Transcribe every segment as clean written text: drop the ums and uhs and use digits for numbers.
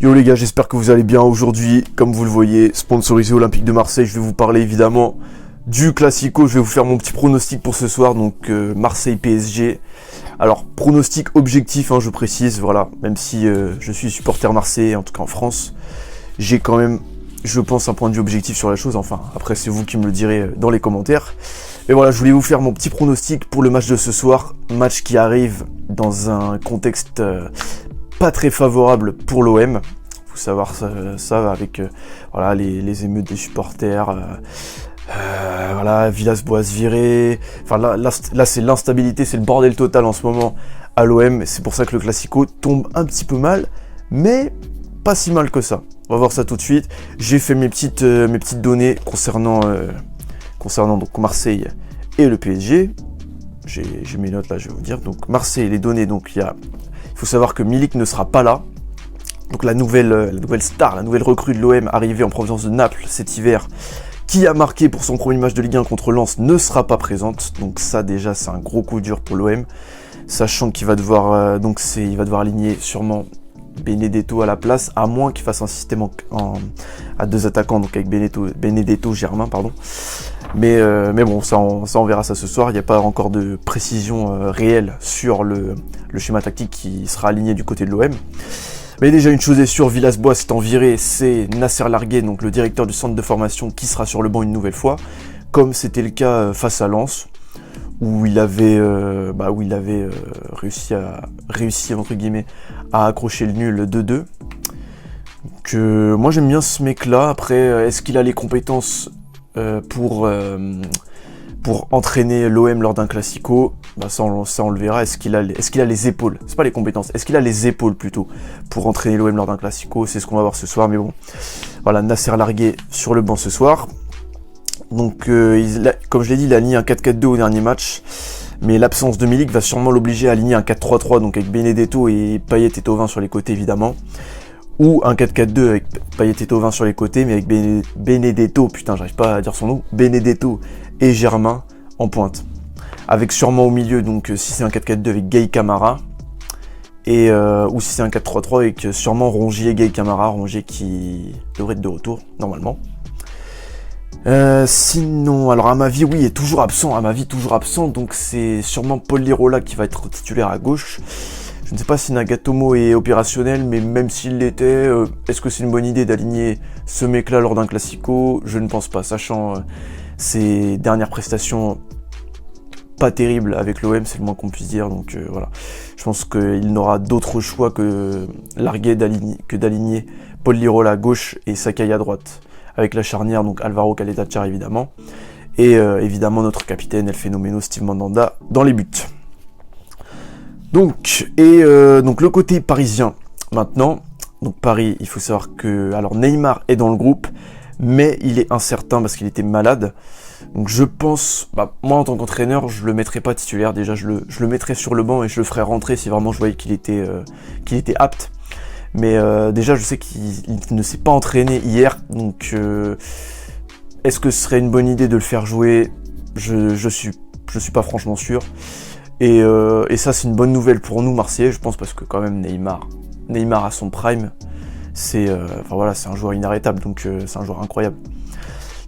Yo les gars, j'espère que vous allez bien aujourd'hui. Comme vous le voyez, sponsorisé Olympique de Marseille, je vais vous parler évidemment du Classico. Je vais vous faire mon petit pronostic pour ce soir, donc Marseille-PSG. Alors, pronostic objectif, je précise, voilà. Même si je suis supporter marseillais, en tout cas en France, j'ai quand même, je pense, un point de vue objectif sur la chose. Enfin, après c'est vous qui me le direz dans les commentaires. Mais voilà, je voulais vous faire mon petit pronostic pour le match de ce soir. Match qui arrive dans un contexte pas très favorable pour l'OM. Faut savoir ça avec voilà, les émeutes des supporters, voilà, Villas-Boas viré. Enfin là c'est l'instabilité, c'est le bordel total en ce moment à l'OM. C'est pour ça que le Classico tombe un petit peu mal, mais pas si mal que ça. On va voir ça tout de suite. J'ai fait mes petites données concernant donc Marseille et le PSG. J'ai mes notes là, je vais vous dire. Donc Marseille, les données, donc il faut savoir que Milik ne sera pas là. Donc la nouvelle star, la nouvelle recrue de l'OM arrivée en provenance de Naples cet hiver, qui a marqué pour son premier match de Ligue 1 contre Lens, ne sera pas présente. Donc ça déjà c'est un gros coup dur pour l'OM, sachant qu'il va devoir il va devoir aligner sûrement Benedetto à la place, à moins qu'il fasse un système à deux attaquants, donc avec Benedetto, Germain, pardon. Mais bon, ça on verra ça ce soir. Il n'y a pas encore de précision réelle sur le schéma tactique qui sera aligné du côté de l'OM. Mais déjà une chose est sûre, Villas-Boas étant viré, c'est Nasser Largué, donc le directeur du centre de formation, qui sera sur le banc une nouvelle fois, comme c'était le cas face à Lens, où il avait réussi entre guillemets à accrocher le nul 2-2. Donc moi j'aime bien ce mec-là. Après, est-ce qu'il a les compétences pour entraîner l'OM lors d'un Classico? Ça on le verra. Est-ce qu'il a les épaules? C'est pas les compétences. Est-ce qu'il a les épaules plutôt pour entraîner l'OM lors d'un Classico? C'est ce qu'on va voir ce soir. Mais bon, voilà, Nasser Largué sur le banc ce soir. Donc, comme je l'ai dit, il a aligné un 4-4-2 au dernier match. Mais l'absence de Milik va sûrement l'obliger à aligner un 4-3-3, donc avec Benedetto et Payet et Thauvin sur les côtés évidemment. Ou un 4-4-2 avec Payet et Thauvin sur les côtés, mais avec Benedetto, putain j'arrive pas à dire son nom, Benedetto et Germain en pointe. Avec sûrement au milieu, donc si c'est un 4-4-2 avec Gay Camara, ou si c'est un 4-3-3 avec sûrement Rongier, Gay Camara, Rongier qui devrait être de retour normalement. Sinon, alors Amavi, oui, est toujours absent, donc c'est sûrement Paul Lirola qui va être titulaire à gauche. Je ne sais pas si Nagatomo est opérationnel, mais même s'il l'était, est-ce que c'est une bonne idée d'aligner ce mec-là lors d'un Classico? Je ne pense pas, sachant ses dernières prestations pas terribles avec l'OM, c'est le moins qu'on puisse dire, donc voilà. Je pense qu'il n'aura d'autre choix que Largué d'aligner Paul Lirola à gauche et Sakai à droite, avec la charnière, donc Alvaro Caleta-Car évidemment, et évidemment notre capitaine, El Phénoméno, Steve Mandanda, dans les buts. Donc le côté parisien, maintenant, donc Paris, il faut savoir que, alors Neymar est dans le groupe, mais il est incertain parce qu'il était malade, donc je pense, moi en tant qu'entraîneur, je le mettrais pas titulaire, déjà je le mettrais sur le banc et je le ferais rentrer si vraiment je voyais qu'il était apte. Mais déjà, je sais qu'il ne s'est pas entraîné hier, donc est-ce que ce serait une bonne idée de le faire jouer? Je suis pas franchement sûr. Et ça, c'est une bonne nouvelle pour nous, Marseillais, je pense, parce que quand même Neymar à son prime, c'est un joueur inarrêtable, donc c'est un joueur incroyable.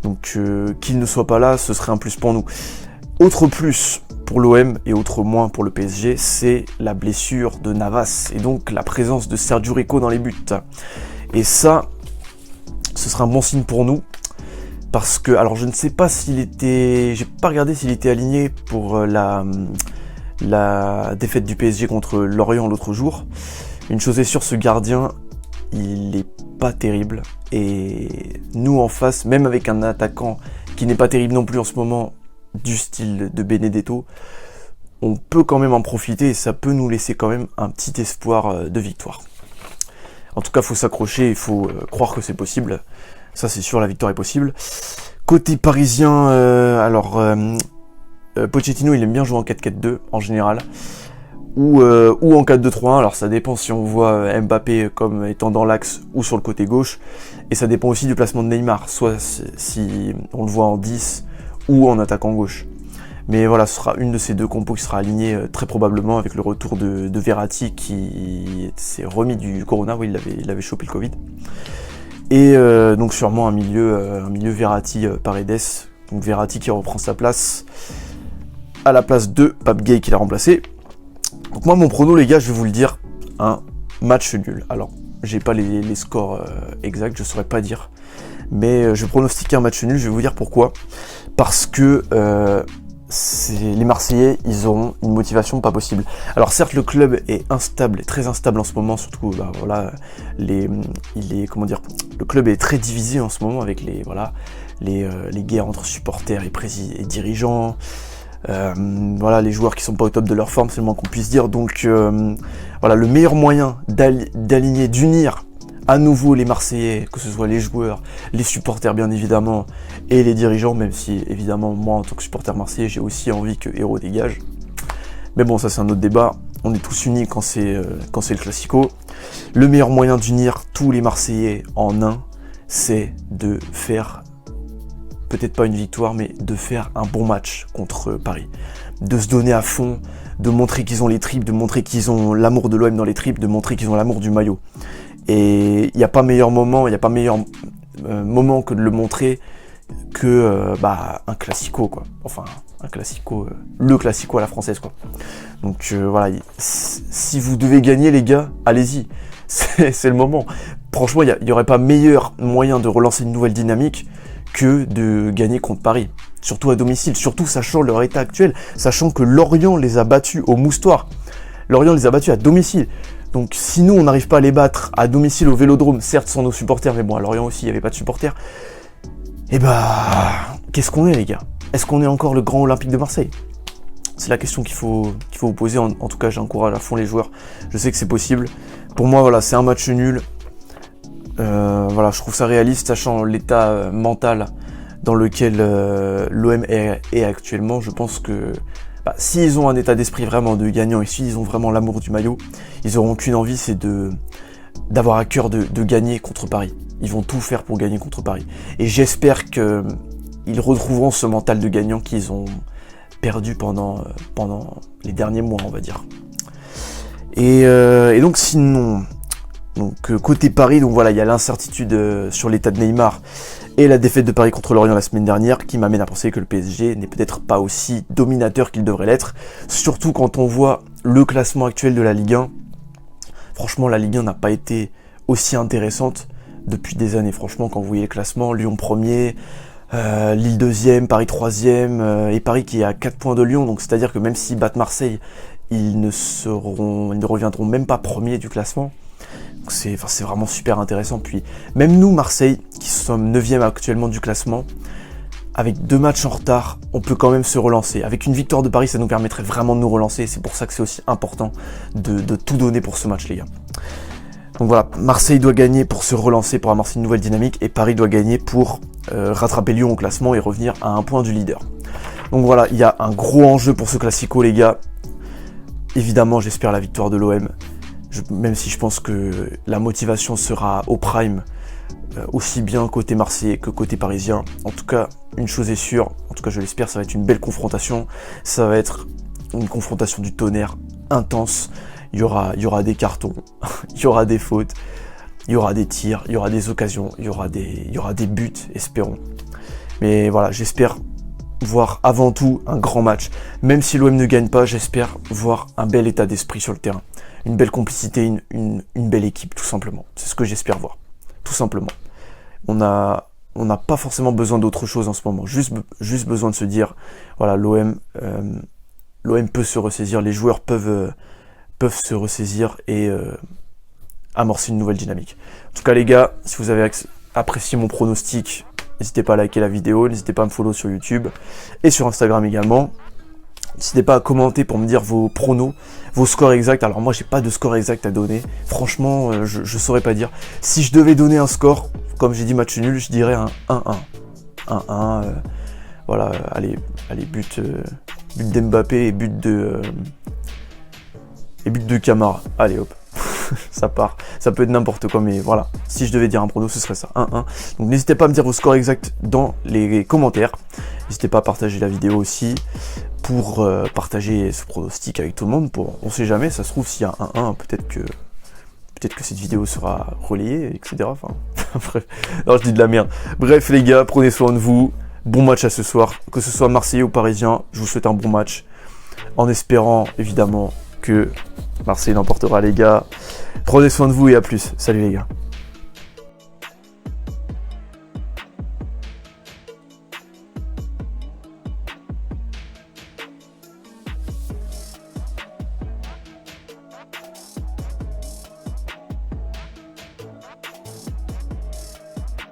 Donc qu'il ne soit pas là, ce serait un plus pour nous. Autre plus pour l'OM et autre moins pour le PSG, c'est la blessure de Navas et donc la présence de Sergio Rico dans les buts. Et ça, ce sera un bon signe pour nous parce que, alors je ne sais pas j'ai pas regardé s'il était aligné pour la défaite du PSG contre Lorient l'autre jour. Une chose est sûre, ce gardien, il est pas terrible et nous en face, même avec un attaquant qui n'est pas terrible non plus en ce moment, du style de Benedetto, on peut quand même en profiter et ça peut nous laisser quand même un petit espoir de victoire. En tout cas, il faut s'accrocher, il faut croire que c'est possible. Ça, c'est sûr, la victoire est possible. Côté parisien, Pochettino, il aime bien jouer en 4-4-2 en général, ou en 4-2-3-1. Alors ça dépend si on voit Mbappé comme étant dans l'axe ou sur le côté gauche, et ça dépend aussi du placement de Neymar, soit si on le voit en 10 ou en attaquant gauche. Mais voilà, ce sera une de ces deux compos qui sera alignée très probablement avec le retour de Verratti qui s'est remis du Corona, oui il avait chopé le Covid. Et donc sûrement un milieu Verratti Paredes, donc Verratti qui reprend sa place à la place de Pape Gueye qui l'a remplacé. Donc moi mon prono les gars, je vais vous le dire, un match nul. Alors j'ai pas les scores exacts, je saurais pas dire, mais je pronostique un match nul, je vais vous dire pourquoi. Parce que les Marseillais, ils auront une motivation pas possible. Alors certes, le club est instable, très instable en ce moment, surtout, bah, voilà, comment dire, le club est très divisé en ce moment avec les guerres entre supporters et dirigeants. Voilà, les joueurs qui sont pas au top de leur forme, c'est le moins qu'on puisse dire. Donc voilà, le meilleur moyen d'aligner, d'unir à nouveau les Marseillais, que ce soit les joueurs, les supporters bien évidemment, et les dirigeants, même si évidemment moi en tant que supporter marseillais j'ai aussi envie que Hérault dégage. Mais bon, ça c'est un autre débat, on est tous unis quand c'est le Classico. Le meilleur moyen d'unir tous les Marseillais en un, c'est de faire, peut-être pas une victoire, mais de faire un bon match contre Paris. De se donner à fond, de montrer qu'ils ont les tripes, de montrer qu'ils ont l'amour de l'OM dans les tripes, de montrer qu'ils ont l'amour du maillot. Et il n'y a pas meilleur moment, que de le montrer que un classico quoi. Enfin un classico, le classico à la française quoi. Donc voilà, si vous devez gagner les gars, allez-y, c'est le moment. Franchement, il n'y aurait pas meilleur moyen de relancer une nouvelle dynamique que de gagner contre Paris. Surtout à domicile, surtout sachant leur état actuel, sachant que Lorient les a battus au Moustoir. Lorient les a battus à domicile. Donc si nous on n'arrive pas à les battre à domicile au Vélodrome, certes sans nos supporters, mais bon à Lorient aussi il n'y avait pas de supporters, et qu'est-ce qu'on est les gars? Est-ce qu'on est encore le grand Olympique de Marseille? C'est la question qu'il faut vous poser, en tout cas j'encourage à fond les joueurs, je sais que c'est possible. Pour moi voilà, c'est un match nul, voilà, je trouve ça réaliste sachant l'état mental dans lequel l'OM est actuellement. Je pense que s'ils ont un état d'esprit vraiment de gagnant et s'ils ont vraiment l'amour du maillot, ils auront qu'une envie, c'est d'avoir à cœur de gagner contre Paris. Ils vont tout faire pour gagner contre Paris. Et j'espère qu'ils retrouveront ce mental de gagnant qu'ils ont perdu pendant les derniers mois, on va dire. Et donc sinon, côté Paris, donc voilà, il y a l'incertitude sur l'état de Neymar et la défaite de Paris contre Lorient la semaine dernière qui m'amène à penser que le PSG n'est peut-être pas aussi dominateur qu'il devrait l'être, surtout quand on voit le classement actuel de la Ligue 1. Franchement, la Ligue 1 n'a pas été aussi intéressante depuis des années. Franchement, quand vous voyez le classement, Lyon 1er, Lille 2e, Paris 3e, et Paris qui est à 4 points de Lyon, donc c'est-à-dire que même s'ils battent Marseille, ils ne reviendront même pas premiers du classement. C'est vraiment super intéressant. Puis même nous, Marseille, qui sommes 9e actuellement du classement, avec 2 matchs en retard, on peut quand même se relancer. Avec une victoire de Paris, ça nous permettrait vraiment de nous relancer. C'est pour ça que c'est aussi important de tout donner pour ce match, les gars. Donc voilà, Marseille doit gagner pour se relancer, pour amorcer une nouvelle dynamique, et Paris doit gagner pour rattraper Lyon au classement et revenir à 1 point du leader. Donc voilà, il y a un gros enjeu pour ce Classico, les gars. Évidemment, j'espère la victoire de l'OM. Même si je pense que la motivation sera au prime, aussi bien côté marseillais que côté parisien. En tout cas, une chose est sûre, en tout cas je l'espère, ça va être une belle confrontation. Ça va être une confrontation du tonnerre intense. Il y aura des cartons, il y aura des fautes, il y aura des tirs, il y aura des occasions, il y aura des buts, espérons. Mais voilà, j'espère voir avant tout un grand match. Même si l'OM ne gagne pas, j'espère voir un bel état d'esprit sur le terrain. Une belle complicité, une belle équipe, tout simplement. C'est ce que j'espère voir, tout simplement. On n'a pas forcément besoin d'autre chose en ce moment. Juste besoin de se dire, voilà, l'OM peut se ressaisir, les joueurs peuvent se ressaisir et amorcer une nouvelle dynamique. En tout cas, les gars, si vous avez apprécié mon pronostic, n'hésitez pas à liker la vidéo, n'hésitez pas à me follow sur YouTube et sur Instagram également. N'hésitez pas à commenter pour me dire vos pronos, vos scores exacts. Alors moi, j'ai pas de score exact à donner. Franchement, je saurais pas dire. Si je devais donner un score, comme j'ai dit match nul, je dirais un 1-1. 1-1, voilà, allez, but d'Mbappé et but de Camara. Allez, hop. Ça part. Ça peut être n'importe quoi, mais voilà. Si je devais dire un prono, ce serait ça. 1-1. Donc n'hésitez pas à me dire vos scores exacts dans les commentaires. N'hésitez pas à partager la vidéo aussi pour partager ce pronostic avec tout le monde. On sait jamais, ça se trouve s'il y a un 1-1, peut-être que cette vidéo sera relayée, etc. Enfin, bref, non, je dis de la merde. Bref les gars, prenez soin de vous. Bon match à ce soir, que ce soit Marseillais ou Parisien, je vous souhaite un bon match. En espérant évidemment que Marseille l'emportera les gars. Prenez soin de vous et à plus. Salut les gars.